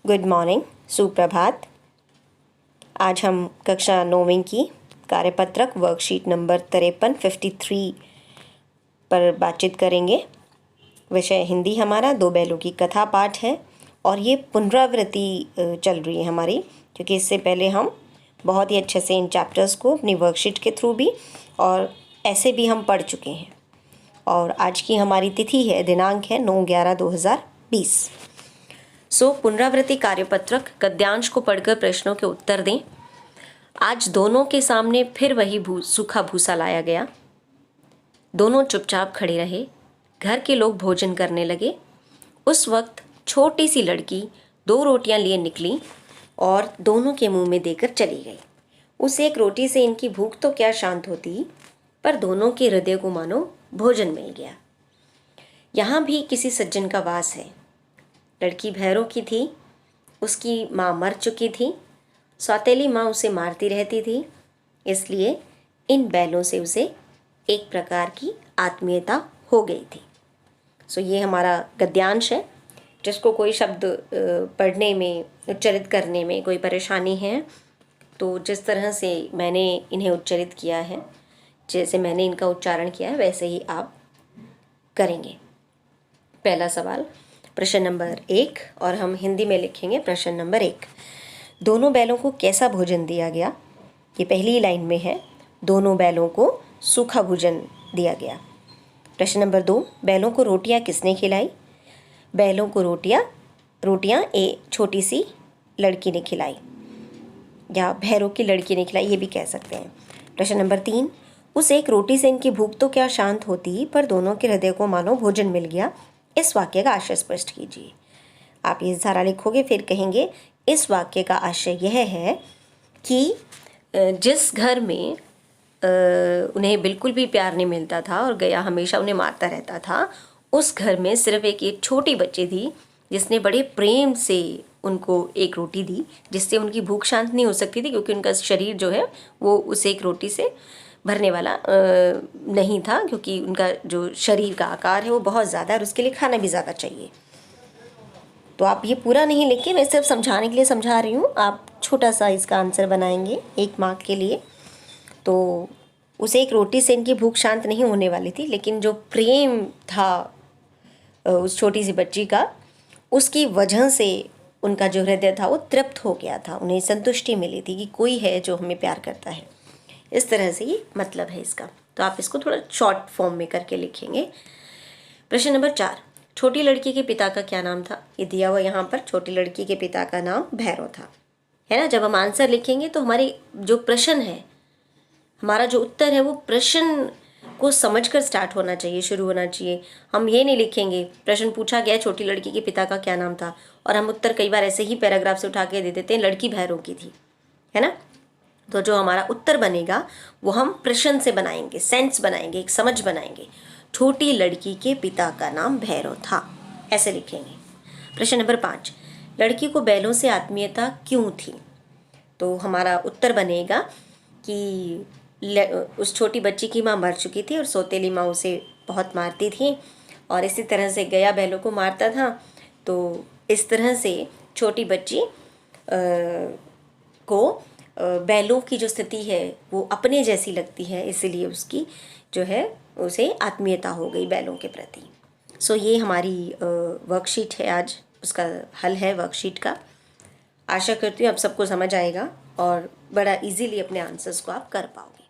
Good morning, सुप्रभात। आज हम कक्षा 9वीं की कार्यपत्रक वर्कशीट नंबर 53 पर बातचीत करेंगे। विषय हिंदी हमारा 2 बैलों की कथा पाठ है और ये पुनरावृत्ति चल रही है हमारी, क्योंकि इससे पहले हम बहुत ही अच्छे से इन चैप्टर्स को अपनी वर्कशीट के थ्रू भी और ऐसे भी हम पढ़ चुके हैं। और आज की हमारी तिथि है, दिनांक है 9/11/2020। पुनरावृत्ति कार्यपत्रक गद्यांश को पढ़कर प्रश्नों के उत्तर दें। आज दोनों के सामने फिर वही सूखा भूसा लाया गया। दोनों चुपचाप खड़े रहे। घर के लोग भोजन करने लगे। उस वक्त छोटी सी लड़की 2 रोटियां लिए निकली और दोनों के मुंह में देकर चली गई। उस एक रोटी से इनकी भूख तो क्या शांत होती, पर दोनों के हृदय को मानो भोजन मिल गया। यहाँ भी किसी सज्जन का वास है। लड़की भैरों की थी, उसकी माँ मर चुकी थी। सौतेली माँ उसे मारती रहती थी, इसलिए इन बैलों से उसे एक प्रकार की आत्मीयता हो गई थी। ये हमारा गद्यांश है। जिसको कोई शब्द पढ़ने में, उच्चारित करने में कोई परेशानी है, तो जिस तरह से मैंने इन्हें उच्चारित किया है, जैसे मैंने इनका उच्चारण किया है, वैसे ही आप करेंगे। पहला सवाल प्रश्न नंबर 1, और हम हिंदी में लिखेंगे प्रश्न नंबर 1। दोनों बैलों को कैसा भोजन दिया गया? ये पहली लाइन में है, दोनों बैलों को सूखा भोजन दिया गया। प्रश्न नंबर 2, बैलों को रोटियां किसने खिलाई? बैलों को रोटियां एक छोटी सी लड़की ने खिलाई, या भैरों की लड़की ने खिलाई, ये भी कह सकते हैं। प्रश्न नंबर 3, उस एक रोटी से इनकी भूख तो क्या शांत होती, पर दोनों के हृदय को मानो भोजन मिल गया। इस वाक्य का आशय स्पष्ट कीजिए। आप ये सारा लिखोगे, फिर कहेंगे इस वाक्य का आशय यह है कि जिस घर में उन्हें बिल्कुल भी प्यार नहीं मिलता था और गया हमेशा उन्हें मारता रहता था, उस घर में सिर्फ एक छोटी बच्ची थी जिसने बड़े प्रेम से उनको एक रोटी दी, जिससे उनकी भूख शांत नहीं हो सकती थी, क्योंकि उनका शरीर जो है वो उस एक रोटी से भरने वाला नहीं था, क्योंकि उनका जो शरीर का आकार है वो बहुत ज़्यादा है और उसके लिए खाना भी ज़्यादा चाहिए। तो आप ये पूरा नहीं लिखे, मैं सिर्फ समझाने के लिए समझा रही हूँ। आप छोटा सा इसका आंसर बनाएंगे 1 मार्क के लिए। तो उस एक रोटी से इनकी भूख शांत नहीं होने वाली थी, लेकिन जो प्रेम था उस छोटी सी बच्ची का, उसकी वजह से उनका जो हृदय था वो तृप्त हो गया था। उन्हें संतुष्टि मिली थी कि कोई है जो हमें प्यार करता है। इस तरह से ये मतलब है इसका। तो आप इसको थोड़ा शॉर्ट फॉर्म में करके लिखेंगे। प्रश्न नंबर 4, छोटी लड़की के पिता का क्या नाम था? ये दिया हुआ यहाँ पर, छोटी लड़की के पिता का नाम भैरव था, है ना। जब हम आंसर लिखेंगे तो हमारी जो प्रश्न है, हमारा जो उत्तर है, वो प्रश्न को समझकर स्टार्ट होना चाहिए, शुरू होना चाहिए। हम ये नहीं लिखेंगे प्रश्न पूछा गया छोटी लड़की के पिता का क्या नाम था, और हम उत्तर कई बार ऐसे ही पैराग्राफ से उठा के दे देते हैं, लड़की भैरों की थी, है ना। तो जो हमारा उत्तर बनेगा वो हम प्रश्न से बनाएंगे, सेंस बनाएंगे, एक समझ बनाएंगे। छोटी लड़की के पिता का नाम भैरव था, ऐसे लिखेंगे। प्रश्न नंबर 5, लड़की को बैलों से आत्मीयता क्यों थी? तो हमारा उत्तर बनेगा कि उस छोटी बच्ची की माँ मर चुकी थी और सौतेली माँ उसे बहुत मारती थी, और इसी तरह से गया बैलों को मारता था। तो इस तरह से छोटी बच्ची को बैलों की जो स्थिति है वो अपने जैसी लगती है, इसलिए उसकी जो है उसे आत्मीयता हो गई बैलों के प्रति। ये हमारी वर्कशीट है आज, उसका हल है वर्कशीट का। आशा करती हूँ आप सबको समझ आएगा और बड़ा इजीली अपने आंसर्स को आप कर पाओगे।